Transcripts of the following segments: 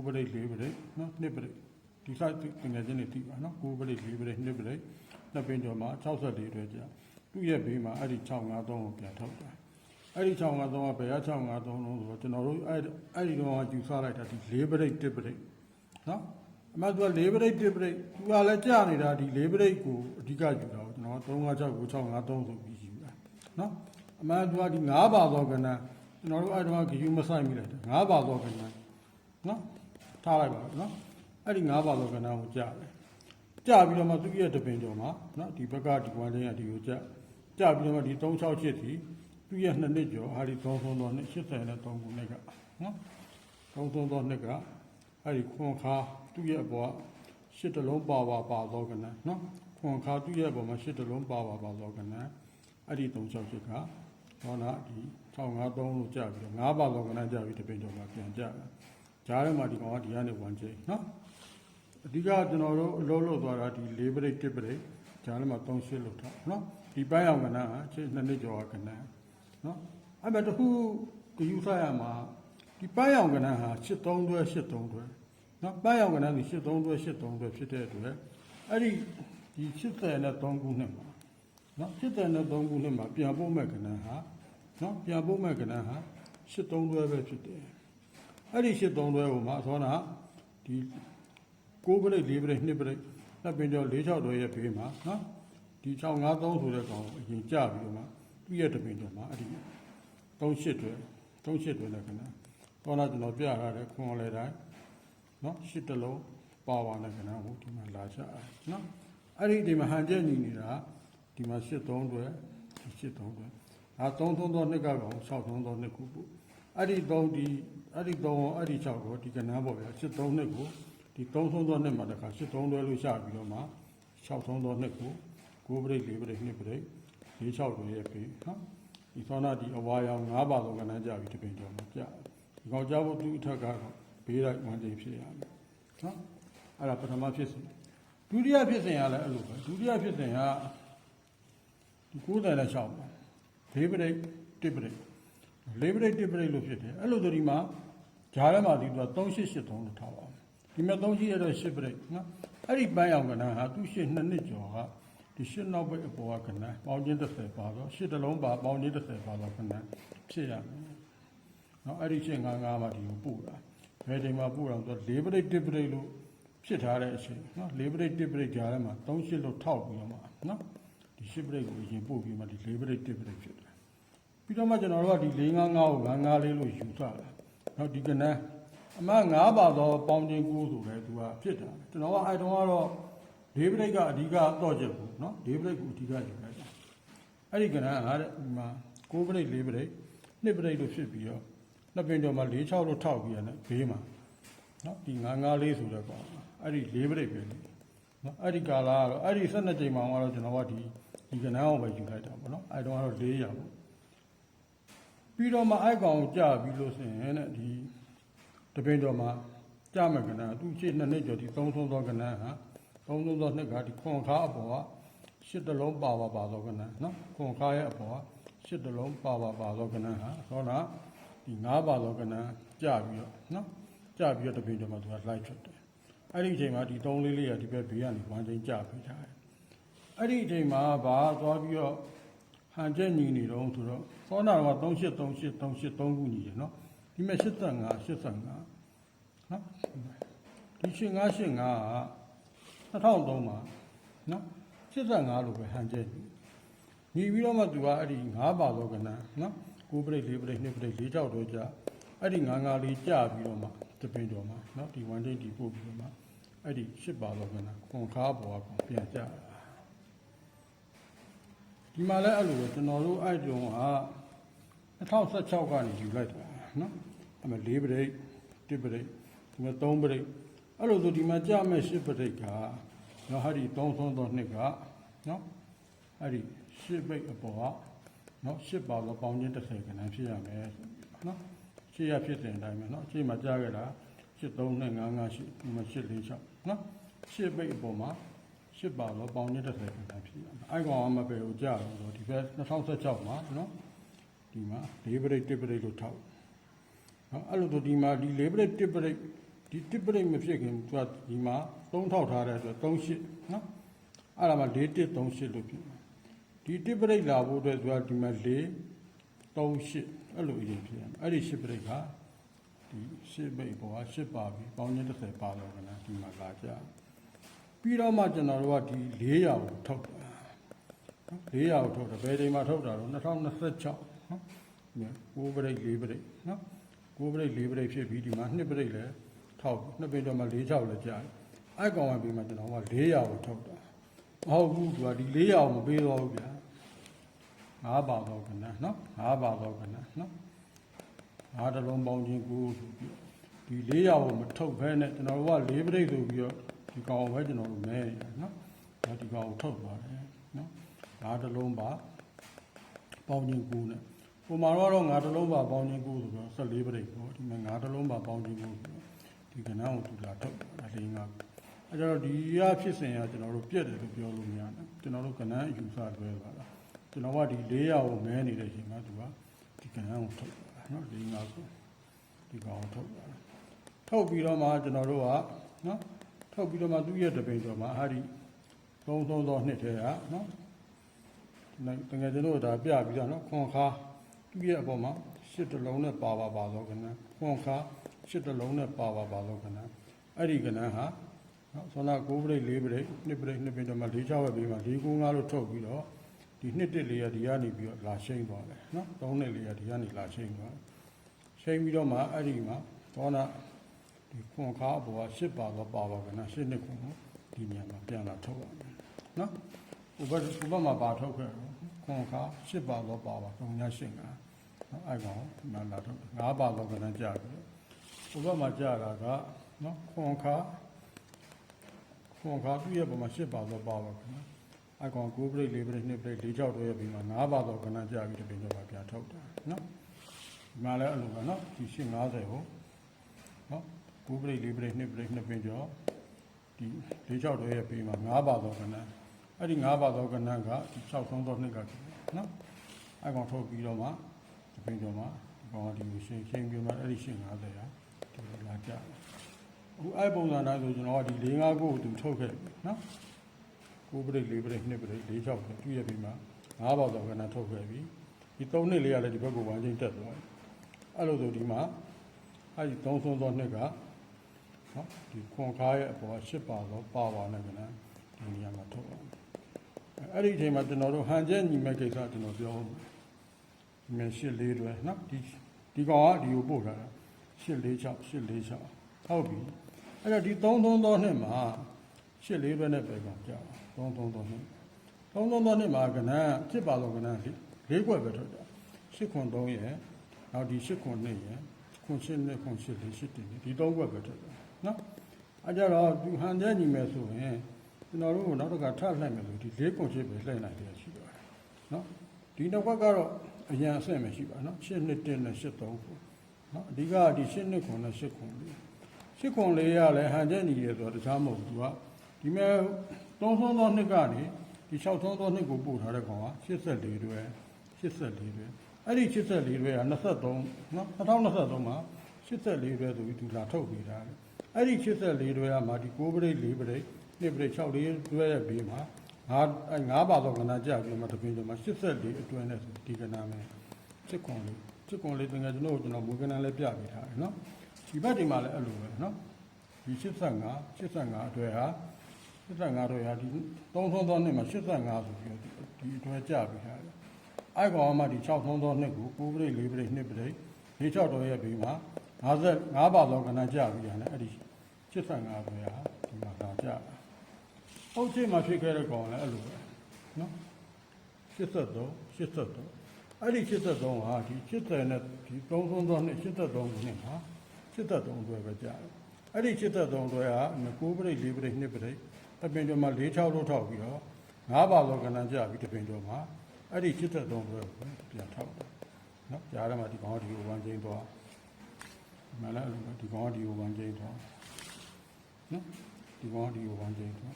ပရိတ်၄ပရိတ်နော်2ပရိတ်ဒီဆိုင်ပညာချင်းတွေသိပါနော်9ပရိတ်4ပရိတ်2ပရိတ်နှစ်ပင်ကျော်မှာ64အတွက်ကြာသူ့ရဲ့ဘေးမှာအဲ့ဒီ653ကိုပြန်ထုတ်တာအဲ့ဒီ653ကဘယ်က653လုံးဆိုတော့ကျွန်တော်တို့အဲ့ဒီတော့ယူဆလိုက်တာဒီ4ပရိတ်1ပရိတ်နော်အမှန်က4ပရိတ်1ပရိတ်သူကလည်းကြာနေတာဒီ4ပရိတ်ကိုအဓိကယူတာကိုကျွန်တော်356 653ဆိုပြီးယူတာနော်အမှန်ကဒီ9ပါသောကဏ္ဍကျွန်တော်တို့အဲ့တော့ဂယူမဆိုင်မိလိုက်တယ်9ပါသောကဏ္ဍနော်ထားလိုက်ပါနော်အဲ့ဒီ9ပါသောကဏ္ဍကိုကြာတယ်ကြာပြီးတော့မှသူ့ရဲ့တပင်ကျော်မှာနော်ဒီဘက်ကဒီဝမ်းလေးကဒီကိုကြာပြီးတော့မှဒီ368ဒီသူ့ရဲ့2နှစ်ကျော်ဟာဒီ33တော့83ခုနှစ်ကနော်33တော့နှစ်ကအဲ့ဒီခွန်ခါသူ့ရဲ့အပေါ်8တလုံးပါသောကဏ္ဍနော်ခွန်ခါသူ့ရဲ့အပေါ်မှာ8တလုံးပါသောကဏ္ဍအဲ့ဒီ368ကဟောနာဒီ653လို့ကြာပြီးတော့9ပါသောကဏ္ဍကြာပြီးတပင်ကျော်မှာပြန်ကြာတယ်ဂျားထဲမှာဒီကောင်ကဒီကနေ1ချိန်နော်အဓိကကျွန်တော်တို့အလုပ်လုပ်သွားတာဒီ4ပရိတ်1ပရိတ်ဂျားထဲမှာ38လို့ထားနော်ဒီပန်းရောင်ကဏ္ဍကရှင်း2နှစ်ကျော်ကဏ္ဍနော်အဲ့မဲ့တခုဂယူဆိုင်ရမှာဒီပန်းရောင်ကဏ္ဍဟာ83တွဲ83တွဲနော်ပန်းရောင်ကဏ္ဍဒီ83တွဲ83တွဲဖြစ်တဲ့အတွက်အဲ့ဒီ83ခုနှစ်မှာနော်83ခုနှစ်မှာပြန်ပို့မဲ့ကဏ္ဍဟာနော်ပြန်ပို့မဲ့ကဏ္ဍဟာ83တွဲပဲဖြစ်တယ်အဲ့ဒီ83တွဲကိုမှအစောနာဒီ9ပရိတ်4ပရိတ်2ပရိတ်နှစ်ပင်ကျော်46တွဲရဲ့ဘေးမှာနော်ဒီ653ဆိုတဲ့ကောင်အရင်ကြပြီးတော့မှသူ့ရဲ့တပင်ကျော်မှာအဲ့ဒီ38တွဲနဲ့ခဏတော့လာကျွန်တော်ပြထားတဲ့ခွန်လေတိုင်းနော်8တလုံးပါဝါနဲ့ခဏဟိုဒီမှာလာချအဲ့နော်အဲ့ဒီဒီမှာဟန်ကျက်ညီနေတာဒီမှာ83တွဲ83တွဲဒါ33သောနှစ်ကကောင်63သောနှစ်ခုပို့အဲ့ဒီ3ဒီအဲ့ဒီ6ကိုဒီကဏ္ဍပေါ့ဗျာ83နှစ်ကိုဒီ33သောနှစ်မှာတခါ83တွဲလို့ရှာပြီးတော့မှ63သောနှစ်ကို9ပရိတ်4ပရိတ်2ပရိတ်46တွဲရဲ့ပြီနော်ဒီသောနာဒီအဝါရောင်9ပါသောကဏ္ဍကြာပြီးတပင်ကျော်မှာကြာဒီကောင်ကြာဖို့သူ့အထက်ကတော့ဘေးလိုက်1ချိန်ဖြစ်ရမယ်နော်အဲ့ဒါပထမဖြစ်စဉ်ဒုတိယဖြစ်စဉ်ကလည်းအဲ့လိုပဲဒုတိယဖြစ်စဉ်ကဒီ96ပါ4ပရိတ်1ပရိတ်4ပရိတ်1ပရိတ်လို့ဖြစ်တယ်အဲ့လိုဆိုဒီမှာဂျားထဲမှာဒီတော့3883လို့ထားပါမယ်ဒီမှာ3ရှိရတော့10ပရိတ်နော်အဲ့ဒီပန်းရောင်ကဏ္ဍဟာသူ့ရှေ့2နှစ်ကျော်ကဒီ10နောက်ပိတ်အပေါ်ကကဏ္ဍပေါင်းချင်း30ပါတော့10တလုံးပါပေါင်းချင်း30ပါတော့ကဏ္ဍဖြစ်ရမယ်နော်အဲ့ဒီချင်း55မှာဒီကိုပို့တာဘယ်ချိန်မှာပို့တော့4ပရိတ်1ပရိတ်လို့ဖြစ်ထားတဲ့အချိန်နော်4ပရိတ်1ပရိတ်ဂျားထဲမှာ38လို့ထောက်ပြီးတော့မှနော်ဒီ10ပရိတ်ကိုရင်ပို့ပြီးမှဒီ4ပရိတ်1ပရိတ်ဖြစ်တယ်ပြီးတော့မှကျွန်တော်တို့ကဒီ455ကို554လို့ယူထားတာနော်ဒီကဏ္ဍအမှ9ပါသောပေါင်းချင်း9ဆိုလဲသူကဖြစ်တာကျွန်တော်ကအဲ့တုန်းကတော့၄ပရိတ်ကအဓိကတော့ချက်ဘူးနော်၄ပရိတ်ကိုအဓိကယူလိုက်တာအဲ့ဒီကဏ္ဍကတဲ့ဒီမှာ9ပရိတ်4ပရိတ်2ပရိတ်လို့ဖြစ်ပြီးတော့နှစ်ပင်ကျော်မှာ46လို့ထောက်ပြီးရတယ်ဘေးမှာနော်ဒီ954ဆိုတဲ့ကောင်အဲ့ဒီ4ပရိတ်ပဲနော်အဲ့ဒီကာလာကတော့အဲ့ဒီ12ချိန်မှာတော့ကျွန်တော်ကဒီကဏ္ဍကိုပဲယူလိုက်တာပေါ့နော်အဲ့တုန်းကတော့400ပေါ့ပြီးတော့မှအဲ့ကောင်ကြာပြီးလို့ဆိုရင်တဲ့ဒီတပင်ကျော်မှာကြာမဲ့ကဏ္ဍသူ့ရှေ့2နှစ်ကျော်ဒီ33သောကဏ္ဍဟာ33သောနှစ်ကဒီခွန်ခါအပေါ်က8တလုံးပါသောကဏ္ဍနော်ခွန်ခါရဲ့အပေါ်က8တလုံးပါသောကဏ္ဍဟာဆိုတော့ဒီ9ပါသောကဏ္ဍကြာပြီးတော့နော်ကြာပြီးတော့တပင်ကျော်မှာသူကလိုက်ထွက်တယ်အဲ့ဒီအချိန်မှာဒီ3လေးကဒီဘက်ဘေးကနေ1ချိန်ကြာပြီးထားတယ်အဲ့ဒီအချိန်မှာဘာသွားပြီးတော့ဟန်ချက်ညီနေတော့ဆိုတော့သောနာတော့3838ခုညီတယ်နော်ဒီမဲ့85နော်ဒီ85က2003မှာနော်85လို့ပဲဟန်ချက်ညီပြီးတော့မှသူကအဲ့ဒီ9ပါသောကဏ္ဍနော်9ပရိတ်4ပရိတ်2ပရိတ်4 6တော့ကြာအဲ့ဒီ9လေးကြာပြီးတော့မှတပင်ကျော်မှာနော်ဒီ1ချိန်ဒီပို့ပြီးတော့မှအဲ့ဒီ10ပါသောကဏ္ဍခွန်ခါပေါ်ကပြန်ကြာဒီမှာလည်းအဲ့လိုပဲကျွန်တော်တို့အဲ့တုန်းက2016ကနေယူလိုက်တာနော်အဲ့မဲ့4ပရိတ်1ပရိတ်ဒီမှာ3ပရိတ်အဲ့လိုဆိုဒီမှာကြာမဲ့10ပရိတ်ကနော်ဟာဒီ33သောနှစ်ကနော်အဲ့ဒီ10ပိတ်အပေါ်ကနော်10ပါတော့ပေါင်းချင်း30ခဏဖြစ်ရမယ်နော်ရှေ့ရဖြစ်တဲ့အတိုင်းပဲနော်ရှေ့မှာကြာခဲ့တာ83နဲ့558ဒီမှာ846နော်10ပိတ်အပေါ်မှာ10ပါတော့ပေါင်းချင်း30ခဏဖြစ်ရမယ်အဲ့ကောင်ကမပဲကိုကြာတော့ဒီဘက်2016မှာနော်ဒီမှာ4ပရိတ်1ပရိတ်လို့ထောက်နော်အဲ့လိုဆိုဒီမှာဒီ4ပရိတ်1ပရိတ် ဒီတစ်ပရိတ်မဖြစ်ခင်သူကဒီမှာ3ထောက်ထားတဲ့အတွက်38နော်အဲ့ဒါမှ4138လို့ဖြစ်ဒီတစ်ပရိတ်လာဖို့အတွက်သူကဒီမှာ438အဲ့လိုအရင်ဖြစ်ရမယ်အဲ့ဒီ8ပရိတ်ကဒီ8ပိတ်ပေါ်က8ပါပြီပေါင်းချင်း30ပါတော့ကနဒီမှာလာကြပြီးတော့မှကျွန်တော်တို့ကဒီ400ကိုထုတ်တာ400ကိုထုတ်တယ်ဘယ်ချိန်မှာထုတ်တာတော့2026နော်9ပရိတ်4ပရိတ်နော်9ပရိတ်4ပရိတ်ဖြစ်ပြီးဒီမှာ2ပရိတ်လည်းထောက်2ပရိတ်တော့မှ46လည်းကြာအဲ့ကောင်ကပြီးမှကျွန်တော်က400ကိုထုတ်တာမဟုတ်ဘူးသူကဒီ400ကိုမပေးတော့ဘူးဗျာ5ပါတော့ကနနော်5ပါတော့ကနနော်5တလုံးပေါင်းချင်း9ဆိုပြီးဒီ400ကိုမထုတ်ဘဲနဲ့ကျွန်တော်တို့က4ပရိတ်ဆိုပြီးတော့ဒီကောင်ကိုပဲကျွန်တော်တို့မဲရနော်ဒါဒီကောင်ကိုထုတ်သွားတယ်နော်5တလုံးပါပေါင်းချင်း9နဲ့ပုံမှန်တော့5တလုံးပါပေါင်းချင်း9ဆိုတော့14ပရိတ်ပေါ့ဒီမှာ5တလုံးပါပေါင်းချင်း9ဆိုတော့ဒီကဏ္ဍကိုသူလာထုတ်တာ၄၅အဲကြတော့ဒီရဖြစ်စဉ်ကကျွန်တော်တို့ပြက်တယ်လို့ပြောလို့မရဘူးကျွန်တော်တို့ကဏ္ဍအယူဆလွဲပါလားကျွန်တော်ကဒီ400ကိုမဲနေတဲ့အချိန်မှာသူကဒီကဏ္ဍကိုထုတ်တာနော်၄၅ကိုဒီကောင်ကိုထုတ်တာထုတ်ပြီးတော့မှကျွန်တော်တို့ကနော်ထုတ်ပြီးတော့မှသူ့ရဲ့တပိန်တော့မှဟာဒီသုံးသောနှစ်ထဲကနော်တကယ်ကျွန်တော်ဒါပြပြီးတော့နော်ခွန်ခါသူ့ရဲ့အပေါ်မှာ8တလုံးနဲ့ပါတော့ကဏ္ဍခွန်ခါ8တလုံးနဲ့ပါတော့ကဏ္ဍအဲ့ဒီကဏ္ဍဟာနော်ဆောနာ9ပရိတ်4ပရိတ်2ပရိတ်2ပရိတ်တော့မှ4 6ပဲပြီးမှ4 9 5လို့ထုတ်ပြီးတော့ဒီ2 1 4ရဒီကနေပြီးတော့လာရှိန်သွားတယ်နော်3 4 4ရဒီကနေလာရှိန်သွားရှိန်ပြီးတော့မှအဲ့ဒီမှာသောနာဒီခွန်ခါအပေါ်က8ပါတော့ပါကဏ္ဍ8နှစ်ခွန်ကိုဒီညမှာပြန်လာထုတ်ရမယ်နော်ဥပမာပါထုတ်ခဲ့ခွန်ခါ8ပါတော့ပါ3ည8ကနော်အဲ့ကောင်ဒီမှာလာထုတ်9ပါတော့ကဏ္ဍကြာပြီဥပမာကြာတာကနော်ခွန်ခါသူ့ရဲ့ပုံမှာ8ပါတော့ပါကဏ္ဍအဲ့ကောင်9ပရိတ်4ပရိတ်2ပရိတ်4 6တော့ရပြီးမှ9ပါတော့ကဏ္ဍကြာပြီးတပင်တော့ပြန်ထုတ်တာနော်ဒီမှာလည်းအဲ့လိုပဲနော်ဒီ850ကိုနော်9ပရိတ်4ပရိတ်2ပရိတ်2ပင်ကျော်ဒီ4 6တော့ရပြီးမှ9ပါတော့ကဏ္ဍအဲ့ဒီ9ပါတော့ကဏ္ဍကဒီ6ဆုံးသောနှစ်ကနော်အဲ့ကောင်ထုတ်ပြီးတော့မှတပင်ကျော်မှာဒီကောင်ဒီကိုရှင်းပြီးမှအဲ့ဒီ850ရာဒီလာကြအခုအဲ့ပုံစံတိုင်းဆိုကျွန်တော်ကဒီ4 5ကိုသူထုတ်ခဲ့ပြီနော်9ပရိတ်4ပရိတ်2ပရိတ်4 6ကိုတွေ့ရပြီးမှ9ပါတော့ကဏ္ဍထုတ်ခဲ့ပြီဒီ3နှစ်လေးကလည်းဒီဘက်ကိုဝိုင်းချင်းတက်သွားအဲ့လိုဆိုဒီမှာအဲ့ဒီ3ဆုံးသောနှစ်ကနော်ဒီခွန်ခါရဲ့အပေါ်8ပါတော့ပါနဲ့ကဏ္ဍဒီနေရာမှာထုတ်အောင်အဲ့ဒီအချိန်မှာကျွန်တော်တို့ဟန်ချက်ညီမဲ့ကိစ္စကျွန်တော်ပြောအောင်ဒီမှာ8 4တွဲနော်ဒီကောင်ကဒီကိုပို့ထားတာ846ဟုတ်ပြီအဲ့တော့ဒီ3 3သောနှစ်မှာ8 4တွဲနဲ့ပဲကောင်ကြာ3 3သောနှစ်3 3သောနှစ်မှာကဏ္ဍ7ပါတော့ကဏ္ဍ4ခွက်ပဲထုတ်တာ8ခွန်3ရဲ့နောက်ဒီ8ခွန်2ရဲ့ခွန်8နဲ့ခွန်8 4 8တင်ဒီ3ခွက်ပဲထုတ်တာနော်အဲ့ကြတော့ဒီဟန်ချက်ညီမဲ့ဆိုရင်ကျွန်တော်တို့ကနောက်တစ်ခါထပ်လှည့်မယ်လို့ဒီ4ခွန်8ပဲလှည့်နိုင်တယ်ရှိပါတယ်နော်ဒီတစ်ခွက်ကတော့အရင်အဆင့်မရှိပါနော်8 2 1နဲ့8 3ခွန်နော်အဓိကဒီ8 2ခွန်နဲ့8ခွန်လေး8ခွန်လေးရလဲဟန်ချက်ညီရဲဆိုတော့တခြားမဟုတ်ဘူးသူကဒီမဲ့3ဆုံးသောနှစ်ကနေဒီ6ဆုံးသောနှစ်ကိုပို့ထားတဲ့ကောင်က84တွဲ84တွဲအဲ့ဒီ84တွဲက23နော်2023မှာ84တွဲဆိုပြီးသူလာထုတ်ပေးတာလေအဲ့ဒီ84တွဲကမာဒီ9ပရိတ်4ပရိတ်2ပရိတ်6 4တွဲရဲ့ဘေးမှာ9ပါတော့ကဏ္ဍကြာပြီးမှတပင်းကျော်မှာ84အတွဲနဲ့ဒီကဏ္ဍမယ်စစ်ခွန်လေးတကယ်ကျွန်တော်မွေးကဏ္ဍလေးပြပေးထားတယ်နော်ဒီဘက်ဒီမှာလည်းအဲ့လိုပဲနော်ဒီ85အတွဲဟာ85တော့ရာဒီ3ဆုံးသောနှစ်မှာ85ဆိုပြီးဒီအတွဲကြာပြီးဟာအဲ့ကောင်မှဒီ6ဆုံးသောနှစ်ကို9ပရိတ်4ပရိတ်2ပရိတ်4 6တော့ရဲ့ပြီးမှာ55ပါတော့ကဏ္ဍကြာပြီးရတယ်အဲ့ဒီ85အတွဲဟာဒီမှာလာကြာဟုတ်ချိန်မှာဖြစ်ခဲ့တဲ့ကောင်လည်းအဲ့လိုပဲနော်83အဲ့ဒီ83ဟာဒီ80နဲ့ဒီ3ဆုံးသောနှစ်83ခုနှစ်မှာ83အတွဲပဲကြာတယ်အဲ့ဒီ83အတွဲဟာ9ပရိတ်4ပရိတ်2ပရိတ်တပင်ကျော်မှာ4 6လို့ထောက်ပြီးတော့9ပါတော့ကဏ္ဍကြာပြီးတပင်ကျော်မှာအဲ့ဒီ83တွဲကိုပြန်ထောက်တယ်နော်ကြားရမှာဒီကောင်ကဒီကိုဝမ်းချင်းသွားမှလည်းအဲ့လိုဒီကောင်ကဒီကိုဝမ်းချင်းသွားနော်ဒီကောင်ကဒီကိုဝမ်းချင်းသွား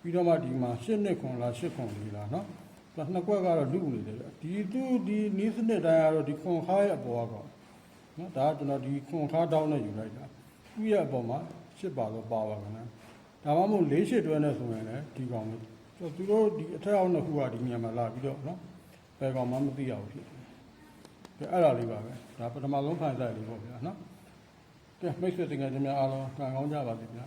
ပြီးတော့မှဒီမှာ8နှစ်ခွန်လား8ခွန်လေးလားနော်နှစ်ကွက်ကတော့လူနေတယ်ဒီနီးစနစ်တိုင်းကတော့ဒီခွန်ခါရဲ့အပေါ်ကတော့နော်ဒါကကျွန်တော်ဒီခွန်ခါတောင်းနဲ့ယူလိုက်တာ သူ့ရဲ့အပေါ်မှာ8ပါတော့ပါပါကနော်ဒါမှမဟုတ်4 8တွဲနဲ့ဆိုရင်လည်းဒီကောင်မျိုးသူတို့ဒီအထက်အောက်နှစ်ခုကဒီညမှာလာပြီးတော့နော်ဘယ်ကောင်မှမသိရဘူးဖြစ်တယ်အဲ့ဒါလေးပါပဲဒါပထမဆုံးခံစားရလေးပေါ့ဗျာနော်ကဲမိတ်ဆွေတင်ငယ်ချင်းများအားလုံးကံကောင်းကြပါစေဗျာ